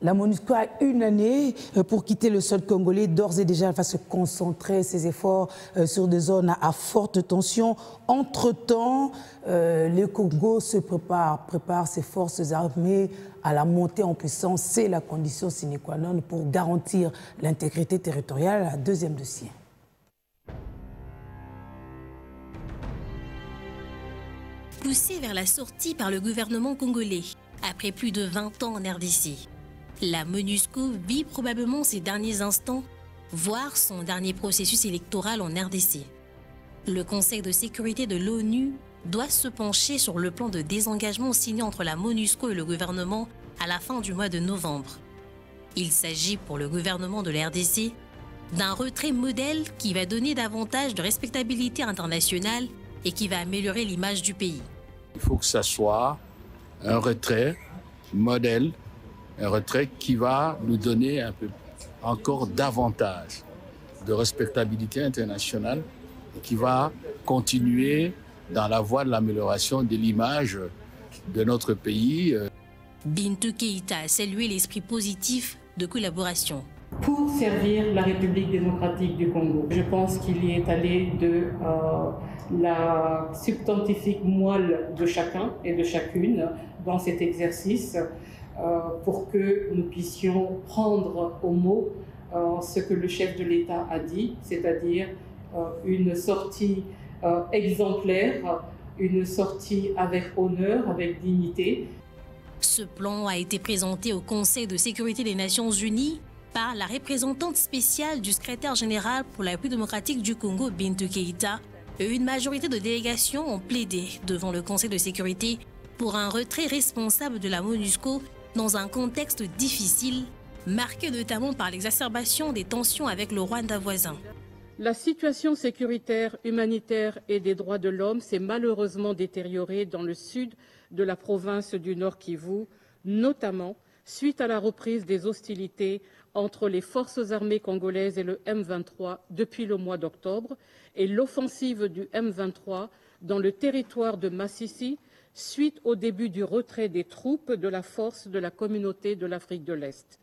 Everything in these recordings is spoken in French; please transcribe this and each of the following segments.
La MONUSCO a une année pour quitter le sol congolais. D'ores et déjà, elle va se concentrer ses efforts sur des zones à forte tension. Entre-temps, le Congo se prépare ses forces armées à la montée en puissance. C'est la condition sine qua non pour garantir l'intégrité territoriale. La deuxième dossier. Poussé vers la sortie par le gouvernement congolais, après plus de 20 ans en RDC, la MONUSCO vit probablement ses derniers instants, voire son dernier processus électoral en RDC. Le Conseil de sécurité de l'ONU doit se pencher sur le plan de désengagement signé entre la MONUSCO et le gouvernement à la fin du mois de novembre. Il s'agit pour le gouvernement de la RDC d'un retrait modèle qui va donner davantage de respectabilité internationale et qui va améliorer l'image du pays. Il faut que ça soit un retrait modèle, un retrait qui va nous donner un peu encore davantage de respectabilité internationale et qui va continuer dans la voie de l'amélioration de l'image de notre pays. Bintou Keïta a salué l'esprit positif de collaboration. Pour servir la République démocratique du Congo, je pense qu'il y est allé de la substantifique moelle de chacun et de chacune dans cet exercice pour que nous puissions prendre au mot ce que le chef de l'État a dit, c'est-à-dire une sortie exemplaire, une sortie avec honneur, avec dignité. Ce plan a été présenté au Conseil de sécurité des Nations Unies par la représentante spéciale du secrétaire général pour la République démocratique du Congo, Bintou Keïta, et une majorité de délégations ont plaidé devant le Conseil de sécurité pour un retrait responsable de la MONUSCO dans un contexte difficile, marqué notamment par l'exacerbation des tensions avec le Rwanda voisin. La situation sécuritaire, humanitaire et des droits de l'homme s'est malheureusement détériorée dans le sud de la province du Nord Kivu, notamment suite à la reprise des hostilités entre les forces armées congolaises et le M23 depuis le mois d'octobre et l'offensive du M23 dans le territoire de Massissi suite au début du retrait des troupes de la force de la communauté de l'Afrique de l'Est.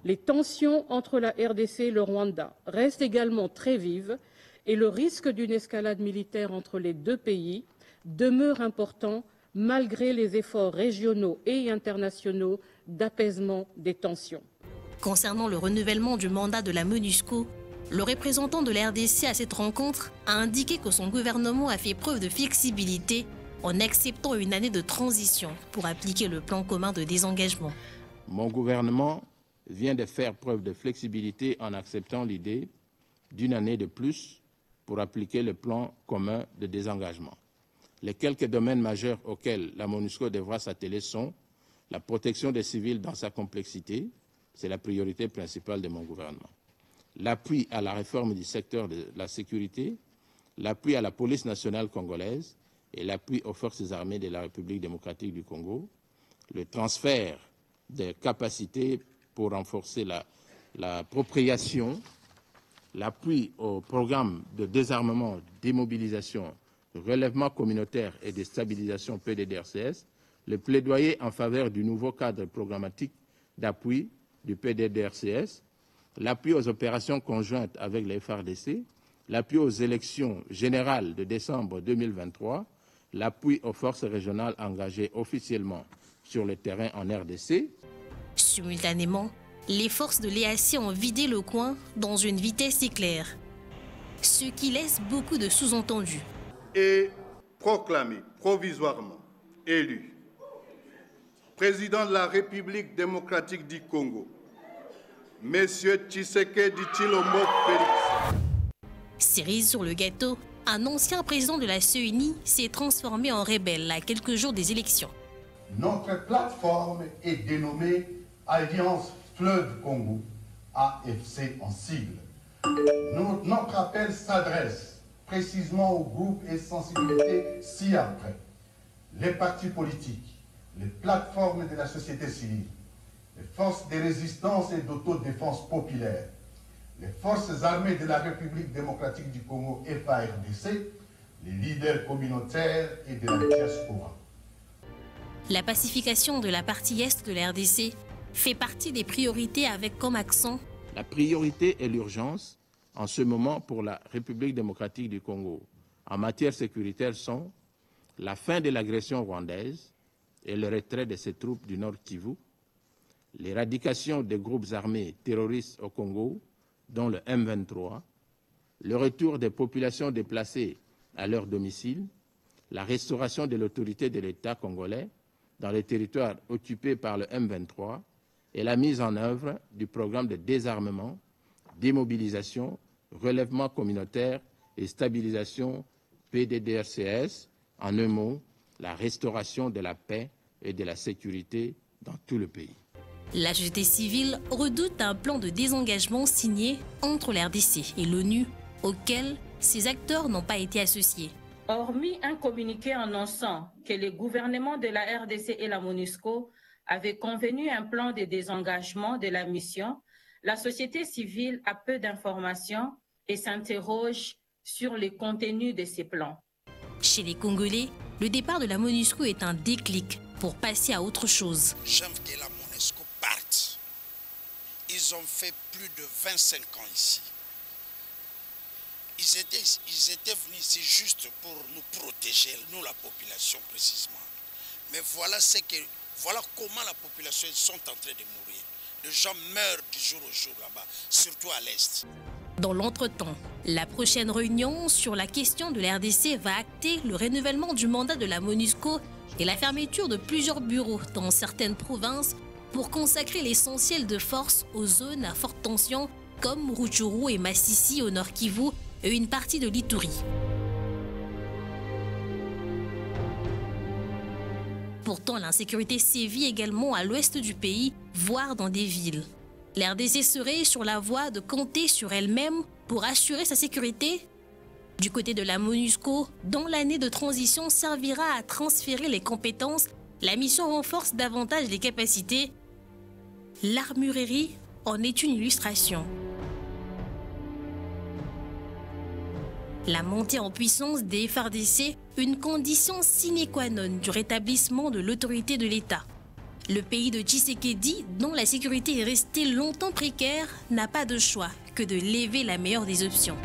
Les tensions entre la RDC et le Rwanda restent également très vives et le risque d'une escalade militaire entre les deux pays demeure important malgré les efforts régionaux et internationaux d'apaisement des tensions. Concernant le renouvellement du mandat de la MONUSCO, le représentant de la RDC à cette rencontre a indiqué que son gouvernement a fait preuve de flexibilité en acceptant une année de transition pour appliquer le plan commun de désengagement. Mon gouvernement vient de faire preuve de flexibilité en acceptant l'idée d'une année de plus pour appliquer le plan commun de désengagement. Les quelques domaines majeurs auxquels la MONUSCO devra s'atteler sont la protection des civils dans sa complexité, c'est la priorité principale de mon gouvernement. L'appui à la réforme du secteur de la sécurité, l'appui à la police nationale congolaise et l'appui aux forces armées de la République démocratique du Congo, le transfert des capacités pour renforcer l'appropriation, l'appui au programme de désarmement, démobilisation, de relèvement communautaire et de stabilisation PDDRCS, le plaidoyer en faveur du nouveau cadre programmatique d'appui du PDDRCS, l'appui aux opérations conjointes avec les FARDC, l'appui aux élections générales de décembre 2023, l'appui aux forces régionales engagées officiellement sur le terrain en RDC. Simultanément, les forces de l'EAC ont vidé le coin dans une vitesse éclair, ce qui laisse beaucoup de sous-entendus. Et proclamé provisoirement élu président de la République démocratique du Congo, Monsieur Tshisekedi Tshilombo Félix. Cerise sur le gâteau, un ancien président de la CENI s'est transformé en rebelle à quelques jours des élections. Notre plateforme est dénommée Alliance Fleuve Congo, AFC en sigle. Notre appel s'adresse précisément aux groupes et sensibilités ci-après. Les partis politiques, les plateformes de la société civile, les forces de résistance et d'autodéfense populaire, les forces armées de la République démocratique du Congo FARDC, les leaders communautaires et de la diaspora. La pacification de la partie est de la RDC fait partie des priorités avec comme accent la priorité et l'urgence en ce moment pour la République démocratique du Congo en matière sécuritaire sont la fin de l'agression rwandaise et le retrait de ses troupes du Nord Kivu, l'éradication des groupes armés terroristes au Congo, dont le M23, le retour des populations déplacées à leur domicile, la restauration de l'autorité de l'État congolais dans les territoires occupés par le M23 et la mise en œuvre du programme de désarmement, démobilisation, relèvement communautaire et stabilisation PDDRCS, en un mot, la restauration de la paix et de la sécurité dans tout le pays. La société civile redoute un plan de désengagement signé entre la RDC et l'ONU, auquel ces acteurs n'ont pas été associés. Hormis un communiqué annonçant que les gouvernements de la RDC et la MONUSCO avaient convenu un plan de désengagement de la mission, la société civile a peu d'informations et s'interroge sur le contenu de ces plans. Chez les Congolais, le départ de la MONUSCO est un déclic pour passer à autre chose. J'aime que la MONUSCO parte. Ils ont fait plus de 25 ans ici. Ils étaient venus ici juste pour nous protéger, nous la population précisément. Mais voilà comment la population sont en train de mourir. Les gens meurent du jour au jour là-bas, surtout à l'Est. Dans l'entretemps, la prochaine réunion sur la question de la RDC va acter le renouvellement du mandat de la MONUSCO et la fermeture de plusieurs bureaux dans certaines provinces pour consacrer l'essentiel de force aux zones à forte tension comme Rutshuru et Masisi au nord Kivu et une partie de l'Ituri. Pourtant, l'insécurité sévit également à l'ouest du pays, voire dans des villes. La RDC serait sur la voie de compter sur elle-même pour assurer sa sécurité. Du côté de la MONUSCO, dont l'année de transition servira à transférer les compétences, la mission renforce davantage les capacités. L'armurerie en est une illustration. La montée en puissance des FARDC, une condition sine qua non du rétablissement de l'autorité de l'État. Le pays de Tshisekedi, dont la sécurité est restée longtemps précaire, n'a pas de choix que de lever la meilleure des options.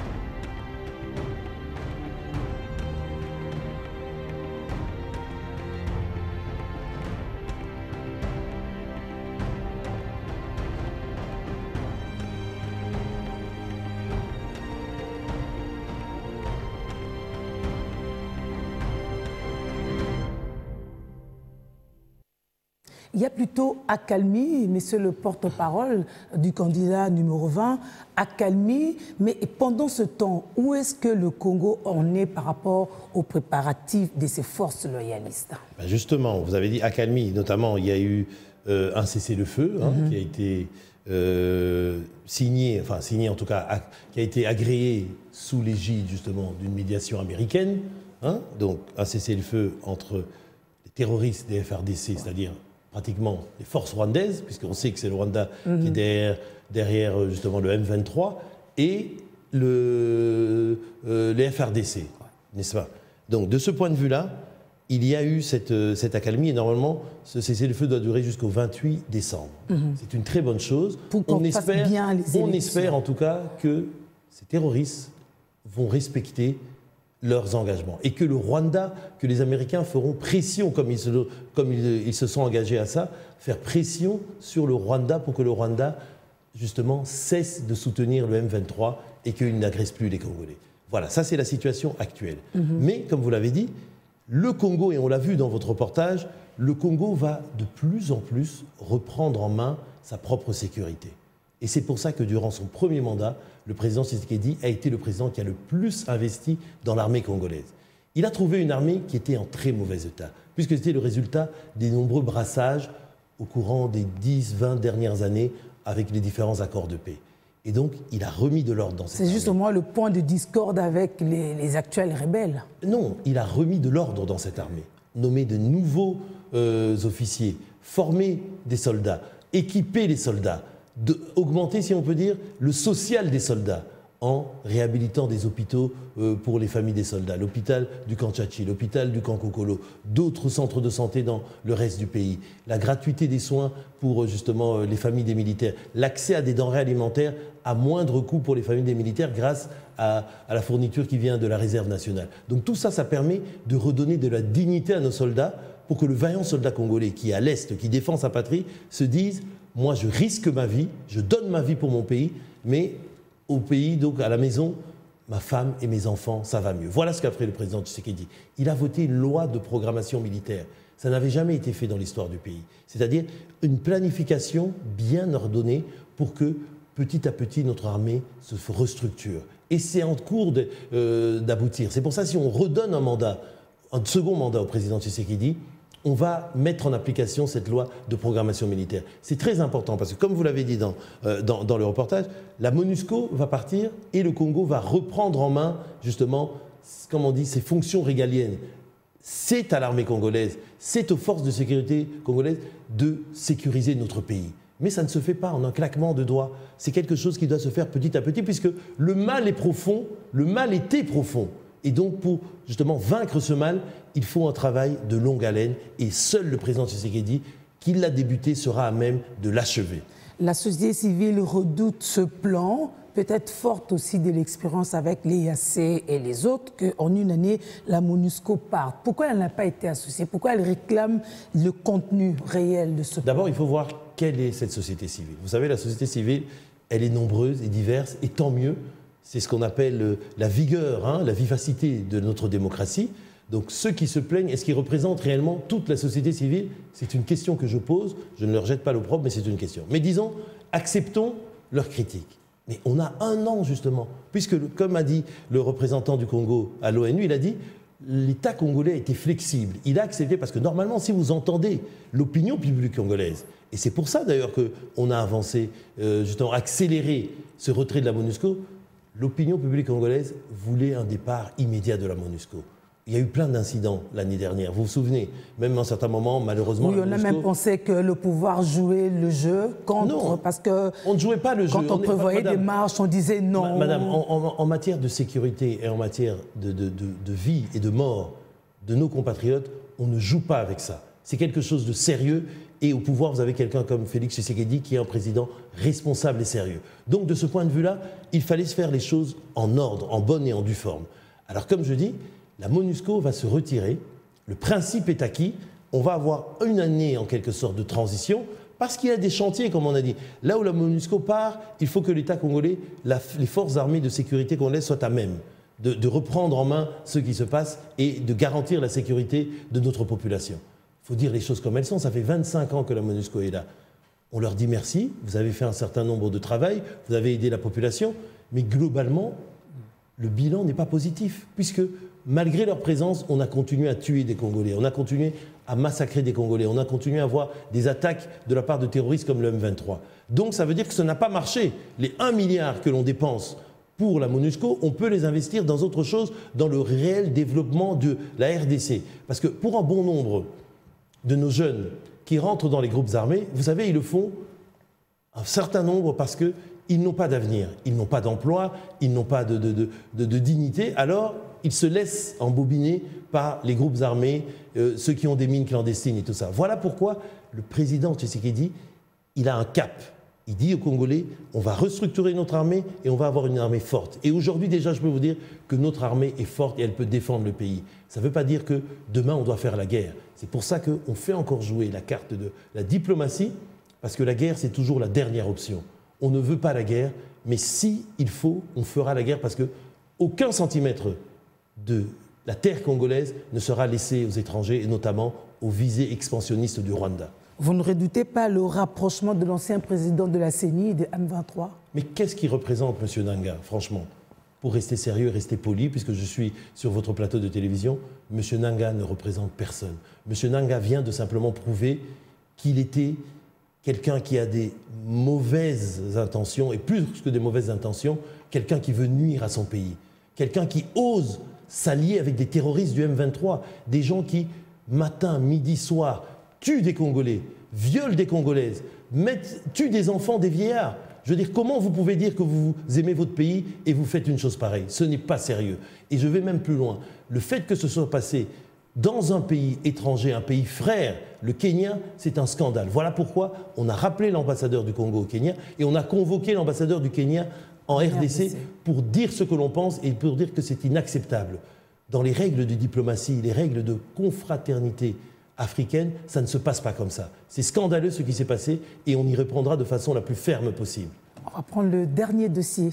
Il y a plutôt accalmie, monsieur le porte-parole du candidat numéro 20, accalmie, mais pendant ce temps, où est-ce que le Congo en est par rapport aux préparatifs de ses forces loyalistes? Justement, vous avez dit accalmie, notamment il y a eu un cessez-le-feu qui a été signé en tout cas, qui a été agréé sous l'égide justement d'une médiation américaine, donc un cessez-le-feu entre les terroristes des FARDC, c'est-à-dire pratiquement les forces rwandaises, puisqu'on sait que c'est le Rwanda qui est derrière justement le M23, et les FARDC, n'est-ce pas? Donc de ce point de vue-là, il y a eu cette accalmie, et normalement, ce cessez-le-feu doit durer jusqu'au 28 décembre. C'est une très bonne chose. On espère en tout cas que ces terroristes vont respecter leurs engagements. Et que le Rwanda, que les Américains feront pression, comme ils se sont engagés à ça, faire pression sur le Rwanda pour que le Rwanda, justement, cesse de soutenir le M23 et qu'il n'agresse plus les Congolais. Voilà, ça c'est la situation actuelle. Mais, comme vous l'avez dit, le Congo, et on l'a vu dans votre reportage, le Congo va de plus en plus reprendre en main sa propre sécurité. Et c'est pour ça que durant son premier mandat, le président Tshisekedi a été le président qui a le plus investi dans l'armée congolaise. Il a trouvé une armée qui était en très mauvais état, puisque c'était le résultat des nombreux brassages au courant des 10-20 dernières années avec les différents accords de paix. Et donc, il a remis de l'ordre dans cette armée. C'est justement le point de discorde avec les actuels rebelles. Non, il a remis de l'ordre dans cette armée, nommé de nouveaux officiers, formé des soldats, équipé les soldats, augmenter, si on peut dire, le social des soldats, en réhabilitant des hôpitaux pour les familles des soldats, l'hôpital du camp Tchatchi, l'hôpital du camp Kokolo, d'autres centres de santé dans le reste du pays, la gratuité des soins pour justement les familles des militaires, l'accès à des denrées alimentaires à moindre coût pour les familles des militaires grâce à la fourniture qui vient de la réserve nationale. Donc tout ça, ça permet de redonner de la dignité à nos soldats pour que le vaillant soldat congolais qui est à l'Est, qui défend sa patrie, se dise « moi je risque ma vie, je donne ma vie pour mon pays, mais au pays, donc à la maison, ma femme et mes enfants, ça va mieux. » Voilà ce qu'a fait le président Tshisekedi. Il a voté une loi de programmation militaire. Ça n'avait jamais été fait dans l'histoire du pays. C'est-à-dire une planification bien ordonnée pour que petit à petit notre armée se restructure. Et c'est en cours d'aboutir. C'est pour ça que si on redonne un second mandat au président Tshisekedi, on va mettre en application cette loi de programmation militaire. C'est très important parce que, comme vous l'avez dit dans le reportage, la MONUSCO va partir et le Congo va reprendre en main, justement, comme on dit, ses fonctions régaliennes. C'est à l'armée congolaise, c'est aux forces de sécurité congolaises de sécuriser notre pays. Mais ça ne se fait pas en un claquement de doigts. C'est quelque chose qui doit se faire petit à petit puisque le mal est profond, le mal était profond. Et donc, pour justement vaincre ce mal, il faut un travail de longue haleine et seul le président Tshisekedi, qui l'a débuté, sera à même de l'achever. La société civile redoute ce plan, peut-être forte aussi de l'expérience avec l'EAC et les autres, qu'en une année, la MONUSCO parte. Pourquoi elle n'a pas été associée? Pourquoi elle réclame le contenu réel de ce plan? D'abord, il faut voir quelle est cette société civile. Vous savez, la société civile, elle est nombreuse et diverse, et tant mieux. C'est ce qu'on appelle la vigueur, la vivacité de notre démocratie. Donc ceux qui se plaignent, est-ce qu'ils représentent réellement toute la société civile? C'est une question que je pose. Je ne leur jette pas l'opprobre, mais c'est une question. Mais disons, acceptons leurs critiques. Mais on a un an, justement, puisque, comme a dit le représentant du Congo à l'ONU, il a dit l'État congolais a été flexible. Il a accepté, parce que normalement, si vous entendez l'opinion publique congolaise, et c'est pour ça d'ailleurs qu'on a avancé, justement, accéléré ce retrait de la MONUSCO, l'opinion publique congolaise voulait un départ immédiat de la MONUSCO. Il y a eu plein d'incidents l'année dernière, vous vous souvenez? Même à un certain moment, malheureusement... Oui, on a même pensé que le pouvoir jouait le jeu contre... Non, parce que on ne jouait pas le jeu. Quand on prévoyait des marches, on disait non. Madame, en matière de sécurité et en matière de vie et de mort de nos compatriotes, on ne joue pas avec ça. C'est quelque chose de sérieux. Et au pouvoir, vous avez quelqu'un comme Félix Tshisekedi qui est un président responsable et sérieux. Donc, de ce point de vue-là, il fallait se faire les choses en ordre, en bonne et en due forme. Alors, comme je dis, la MONUSCO va se retirer. Le principe est acquis. On va avoir une année, en quelque sorte, de transition parce qu'il y a des chantiers, comme on a dit. Là où la MONUSCO part, il faut que l'État congolais, les forces armées de sécurité congolaises soient à même de reprendre en main ce qui se passe et de garantir la sécurité de notre population. Il faut dire les choses comme elles sont. Ça fait 25 ans que la MONUSCO est là. On leur dit merci, vous avez fait un certain nombre de travail, vous avez aidé la population, mais globalement, le bilan n'est pas positif, puisque malgré leur présence, on a continué à tuer des Congolais, on a continué à massacrer des Congolais, on a continué à avoir des attaques de la part de terroristes comme le M23. Donc ça veut dire que ça n'a pas marché. Les 1 milliard que l'on dépense pour la MONUSCO, on peut les investir dans autre chose, dans le réel développement de la RDC. Parce que pour un bon nombre de nos jeunes qui rentrent dans les groupes armés, vous savez, ils le font un certain nombre parce qu'ils n'ont pas d'avenir, ils n'ont pas d'emploi, ils n'ont pas de dignité, alors ils se laissent embobiner par les groupes armés, ceux qui ont des mines clandestines et tout ça. Voilà pourquoi le président Tshisekedi, il a un cap. Il dit aux Congolais, on va restructurer notre armée et on va avoir une armée forte. Et aujourd'hui, déjà, je peux vous dire que notre armée est forte et elle peut défendre le pays. Ça ne veut pas dire que demain, on doit faire la guerre. C'est pour ça qu'on fait encore jouer la carte de la diplomatie, parce que la guerre, c'est toujours la dernière option. On ne veut pas la guerre, mais si il faut, on fera la guerre, parce qu'aucun centimètre de la terre congolaise ne sera laissé aux étrangers, et notamment aux visées expansionnistes du Rwanda. Vous ne redoutez pas le rapprochement de l'ancien président de la CENI et de M23? Mais qu'est-ce qu'il représente, M. Nanga, franchement? Pour rester sérieux et rester poli, puisque je suis sur votre plateau de télévision, M. Nanga ne représente personne. M. Nanga vient de simplement prouver qu'il était quelqu'un qui a des mauvaises intentions, et plus que des mauvaises intentions, quelqu'un qui veut nuire à son pays. Quelqu'un qui ose s'allier avec des terroristes du M23, des gens qui, matin, midi, soir, tuent des Congolais, violent des Congolaises, tuent des enfants, des vieillards. Je veux dire, comment vous pouvez dire que vous aimez votre pays et vous faites une chose pareille? Ce n'est pas sérieux. Et je vais même plus loin. Le fait que ce soit passé dans un pays étranger, un pays frère, le Kenya, c'est un scandale. Voilà pourquoi on a rappelé l'ambassadeur du Congo au Kenya et on a convoqué l'ambassadeur du Kenya en RDC pour dire ce que l'on pense et pour dire que c'est inacceptable. Dans les règles de diplomatie, les règles de confraternité africaine, ça ne se passe pas comme ça. C'est scandaleux ce qui s'est passé et on y répondra de façon la plus ferme possible. On va prendre le dernier dossier